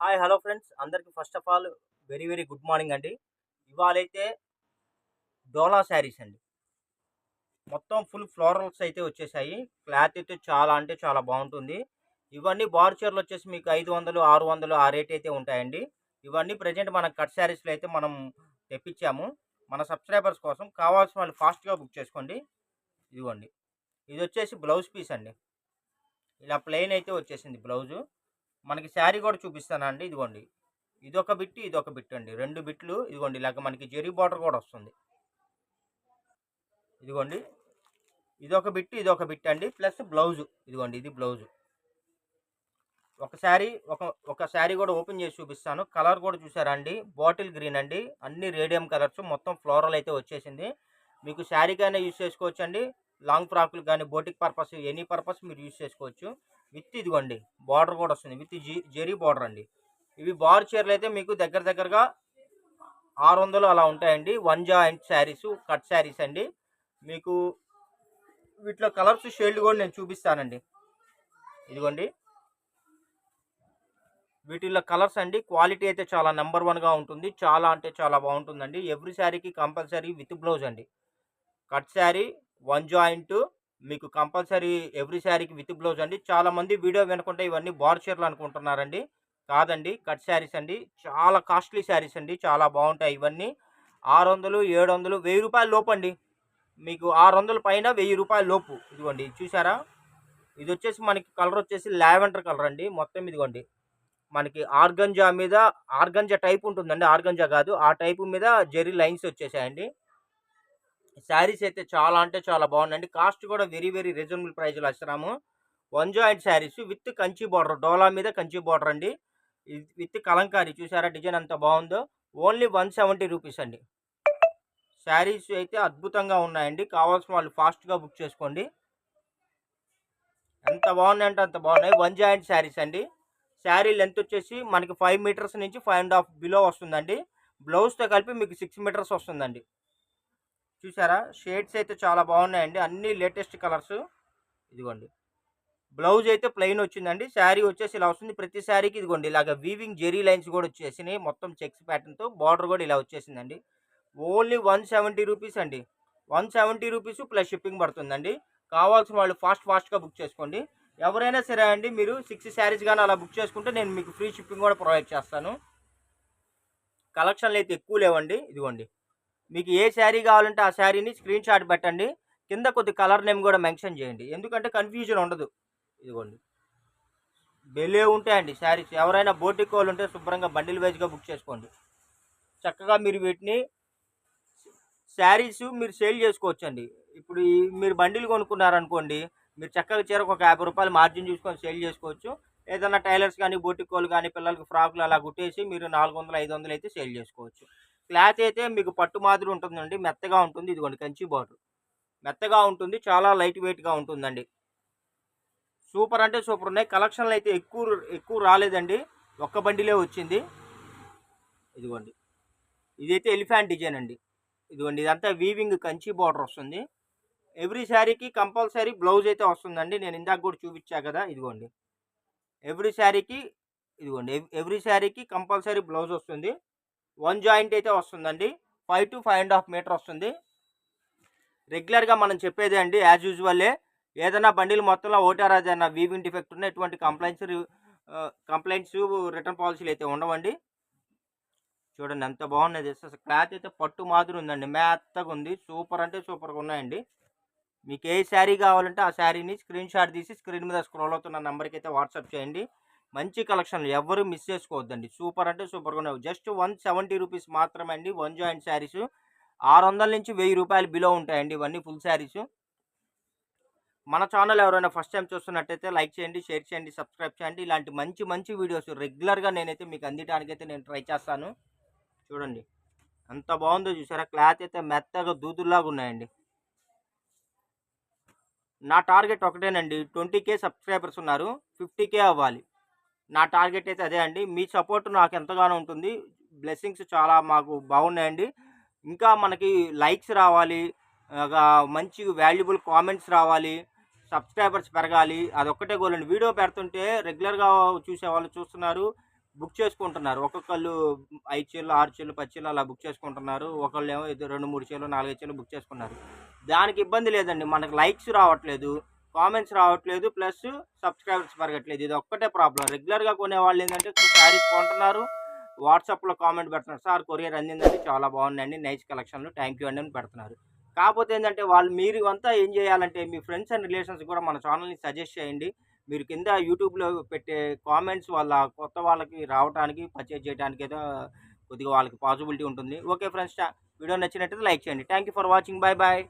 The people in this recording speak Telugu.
హాయ్ హలో ఫ్రెండ్స్ అందరికి first of all very good morning అండి. ఇవాళైతే డోలా శారీస్ అండి. మొత్తం ఫుల్ ఫ్లోరల్స్ అయితే వచ్చేసాయి. క్లాత్ అయితే చాలా అంటే చాలా బాగుంటుంది. ఇవన్నీ బార్ చీరలు వచ్చేసి మీకు 500, 600 ఆ రేట్ అయితే ఉంటాయండి. ఇవన్నీ ప్రజెంట్ మన కట్ శారీస్లో అయితే మనం తెప్పించాము. మన సబ్స్క్రైబర్స్ కోసం కావాల్సిన వాళ్ళు ఫాస్ట్గా బుక్ చేసుకోండి. ఇదిగోండి, ఇది వచ్చేసి బ్లౌజ్ పీస్ అండి. ఇలా ప్లెయిన్ అయితే వచ్చేసింది బ్లౌజు. మనకి శారీ కూడా చూపిస్తానండి. ఇదిగోండి, ఇదొక బిట్ అండి. 2 బిట్లు ఇదిగోండి, ఇలాగ మనకి జెరీ బార్డర్ కూడా వస్తుంది. ఇదిగోండి, ఇదొక బిట్ అండి. ప్లస్ బ్లౌజు, ఇదిగోండి ఇది బ్లౌజు. ఒక శారీ కూడా ఓపెన్ చేసి చూపిస్తాను. కలర్ కూడా చూసారా అండి, బాటిల్ గ్రీన్ అండి. అన్ని రేడియం కలర్స్, మొత్తం ఫ్లోరల్ అయితే వచ్చేసింది. మీకు శారీకైనా యూజ్ చేసుకోవచ్చు అండి. లాంగ్ ఫ్రాక్లు కానీ బోటిక్ పర్పస్, ఎనీ పర్పస్ మీరు యూజ్ చేసుకోవచ్చు. విత్ ఇదిగోండి బార్డర్ కూడా వస్తుంది, విత్ జెరీ బార్డర్ అండి. ఇవి బార్ చీరలు అయితే మీకు దగ్గరగా 600 అలా ఉంటాయండి. 1 జాయింట్ శారీస్, కట్ శారీస్ అండి. మీకు వీటిలో కలర్స్ షేడ్లు కూడా నేను చూపిస్తానండి. ఇదిగోండి, వీటిల్లో కలర్స్ అండి. క్వాలిటీ అయితే చాలా నెంబర్ 1గా ఉంటుంది. చాలా అంటే చాలా బాగుంటుందండి. ఎవ్రీ శారీకి కంపల్సరీ విత్ బ్లౌజ్ అండి. కట్ శారీ 1 జాయింట్ మీకు కంపల్సరీ ఎవ్రీ శారీకి విత్ బ్లౌజ్ అండి. చాలామంది వీడియో వినకుంటే ఇవన్నీ బార్ చీరలు అనుకుంటున్నారండి. కాదండి, కట్ శారీస్ అండి. చాలా కాస్ట్లీ శారీస్ అండి, చాలా బాగుంటాయి ఇవన్నీ. 600, 700, 1000 రూపాయల లోపు అండి. మీకు 600 పైన 1000 రూపాయల లోపు. ఇదిగోండి చూసారా, ఇది వచ్చేసి మనకి కలర్ వచ్చేసి లావెండర్ కలర్ అండి. మొత్తం ఇదిగోండి, మనకి ఆర్గంజా మీద, ఆర్గంజా టైప్ ఉంటుందండి, ఆర్గంజా కాదు, ఆ టైపు మీద జెరీ లైన్స్ వచ్చేసాయండి. శారీస్ అయితే చాలా అంటే చాలా బాగుందండి. కాస్ట్ కూడా వెరీ రీజనబుల్ ప్రైస్లో ఇస్తున్నాము. 1 joint saris with Kanchi border, డోలా మీద కంచి బార్డర్ అండి. విత్ కలంకారీ, చూసారా డిజైన్ ఎంత బాగుందో. ఓన్లీ 170 రూపీస్ అండి. శారీస్ అయితే అద్భుతంగా ఉన్నాయండి. కావాల్సిన వాళ్ళు ఫాస్ట్గా బుక్ చేసుకోండి. ఎంత బాగున్నాయంటే అంత బాగున్నాయి. 1 జాయింట్ శారీస్ అండి. శారీ లెంత్ వచ్చేసి మనకి 5 మీటర్స్ నుంచి 5.5 బిలో వస్తుందండి. బ్లౌజ్తో కలిపి మీకు 6 మీటర్స్ వస్తుందండి. చూసారా, షేడ్స్ అయితే చాలా బాగున్నాయండి, అన్ని లేటెస్ట్ కలర్స్. ఇదిగోండి, బ్లౌజ్ అయితే ప్లెయిన్ వచ్చిందండి. శారీ వచ్చేసి ఇలా వస్తుంది. ప్రతి శారీకి ఇదిగోండి ఇలాగ వీవింగ్ జెరీ లైన్స్ కూడా వచ్చేసినాయి. మొత్తం చెక్స్ ప్యాటర్న్తో బార్డర్ కూడా ఇలా వచ్చేసిందండి. ఓన్లీ 170 రూపీస్ అండి. 170 రూపీస్ ప్లస్ షిప్పింగ్ పడుతుందండి. కావాల్సిన వాళ్ళు ఫాస్ట్గా బుక్ చేసుకోండి. ఎవరైనా సరే అండి, మీరు 6 శారీస్ కానీ అలా బుక్ చేసుకుంటే నేను మీకు ఫ్రీ షిప్పింగ్ కూడా ప్రొవైడ్ చేస్తాను. కలెక్షన్లు అయితే ఎక్కువ లేవండి. ఇదిగోండి, మీకు ఏ శారీ కావాలంటే ఆ శారీని స్క్రీన్ షాట్ పెట్టండి. కింద కొద్ది కలర్ నేమ్ కూడా మెన్షన్ చేయండి, ఎందుకంటే కన్ఫ్యూజన్ ఉండదు. ఇదిగోండి, బెలే ఉంటాయండి శారీస్. ఎవరైనా బోటిక్ వాళ్ళు ఉంటే శుభ్రంగా బండిల్ వైజ్గా బుక్ చేసుకోండి. చక్కగా మీరు వీటిని శారీస్ మీరు సేల్ చేసుకోవచ్చండి. ఇప్పుడు మీరు బండిలు కొనుక్కున్నారనుకోండి, మీరు చక్కగా చీరకు ఒక 50 రూపాయలు మార్జిన్ చూసుకొని సేల్ చేసుకోవచ్చు. ఏదైనా టైలర్స్ కానీ బోటిక్ వాళ్ళు కానీ పిల్లలకి ఫ్రాకులు అలా కుట్టేసి మీరు 400, 500 అయితే సేల్ చేసుకోవచ్చు. క్లాత్ అయితే మీకు పట్టు మాదిరి ఉంటుందండి, మెత్తగా ఉంటుంది. ఇదిగోండి కంచి బార్డర్, మెత్తగా ఉంటుంది, చాలా లైట్ వెయిట్గా ఉంటుందండి. సూపర్ అంటే సూపర్ ఉన్నాయి. కలెక్షన్లు అయితే ఎక్కువ రాలేదండి, ఒక్క బండిలే వచ్చింది. ఇదిగోండి, ఇదైతే ఎలిఫెంట్ డిజైన్ అండి. ఇదిగోండి, ఇదంతా వీవింగ్ కంచి బార్డర్ వస్తుంది. ఎవ్రీ శారీకి కంపల్సరీ బ్లౌజ్ అయితే వస్తుందండి. నేను ఇందాక కూడా చూపించా కదా. ఇదిగోండి, ఎవ్రీ శారీకి ఇదిగోండి ఎవ్రీ శారీకి కంపల్సరీ బ్లౌజ్ వస్తుంది. 1 జాయింట్ అయితే వస్తుందండి. 5 to 5.5 మీటర్ వస్తుంది. రెగ్యులర్గా మనం చెప్పేదే అండి, యాజ్ యూజువల్లే. ఏదైనా బండిలు మొత్తంలో ఒకటారాది అన్న వీవింగ్ డిఫెక్ట్ ఉన్న ఎటువంటి కంప్లైంట్స్ రిటర్న్ పాలసీలు అయితే ఉండవండి. చూడండి ఎంత బాగున్నది. అసలు క్లాత్ అయితే పట్టు మాదిరి ఉందండి, మెత్తగా ఉంది. సూపర్ అంటే సూపర్గా ఉన్నాయండి. మీకు ఏ శారీ కావాలంటే ఆ శారీని స్క్రీన్ షాట్ తీసి స్క్రీన్ మీద స్క్రోల్ అవుతున్న నెంబర్కి అయితే వాట్సాప్ చేయండి. మంచి కలెక్షన్లు ఎవరు మిస్ చేసుకోవద్దండి. సూపర్ అంటే సూపర్గా ఉన్నాయి. జస్ట్ 170 రూపీస్ మాత్రమే అండి. 1 జాయింట్ శారీస్ 600 నుంచి 1000 రూపాయలు బిలో ఉంటాయండి ఇవన్నీ ఫుల్ శారీస్. మన ఛానల్ ఎవరైనా ఫస్ట్ టైం చూస్తున్నట్టయితే లైక్ చేయండి, షేర్ చేయండి, సబ్స్క్రైబ్ చేయండి. ఇలాంటి మంచి వీడియోస్ రెగ్యులర్గా నేనైతే మీకు అందించడానికైతే నేను ట్రై చేస్తాను. చూడండి ఎంత బాగుందో చూసారా. క్లాత్ అయితే మెత్తగా దూదుల్లాగా ఉన్నాయండి. నా టార్గెట్ ఒకటేనండి, 20K సబ్స్క్రైబర్స్ ఉన్నారు, 50K అవ్వాలి. నా టార్గెట్ అయితే అదే అండి. మీ సపోర్ట్ నాకు ఎంతగానో ఉంటుంది. బ్లెస్సింగ్స్ చాలా మాకు బాగున్నాయండి. ఇంకా మనకి లైక్స్ రావాలి, మంచి వాల్యుబుల్ కామెంట్స్ రావాలి, సబ్స్క్రైబర్స్ పెరగాలి, అదొక్కటే గోల్ అండి. వీడియో పెడుతుంటే రెగ్యులర్గా చూసే వాళ్ళు చూస్తున్నారు, బుక్ చేసుకుంటున్నారు. ఒక్కొక్కళ్ళు 5 చీరలు, 6 చీరలు, 10 చీరలు అలా బుక్ చేసుకుంటున్నారు. ఒకళ్ళేమో 2, 3 చీరలు, 4, 5 చీరలు బుక్ చేసుకున్నారు. దానికి ఇబ్బంది లేదండి. మనకు లైక్స్ రావట్లేదు, కామెంట్స్ రావట్లేదు, ప్లస్ సబ్స్క్రైబర్స్ పెరగట్లేదు. ఇది ఒక్కటే ప్రాబ్లమ్. రెగ్యులర్‌గా కొనేవాళ్ళు ఏంటంటే శారీస్ కొంటున్నారు, వాట్సాప్‌లో కామెంట్ పెడుతున్నారు. సార్ కొరియర్ అందిందండి, చాలా బాగున్నాయండి, నైస్ కలెక్షన్‌లు, థ్యాంక్ యూ అండి అని పెడుతున్నారు. కాకపోతే ఏంటంటే మీరు అంతా ఏం చేయాలంటే మీ ఫ్రెండ్స్ అండ్ రిలేషన్స్ కూడా మన ఛానల్‌ని సజెస్ట్ చేయండి. మీరు కింద యూట్యూబ్‌లో పెట్టే కామెంట్స్ వల్ల కొత్త వాళ్ళకి రావటానికి, పర్చేజ్ చేయడానికి ఏదో కొద్దిగా వాళ్ళకి పాసిబిలిటీ ఉంటుంది. ఓకే ఫ్రెండ్స్, వీడియో నచ్చినట్టయితే లైక్ చేయండి. Thank you for watching. Bye bye.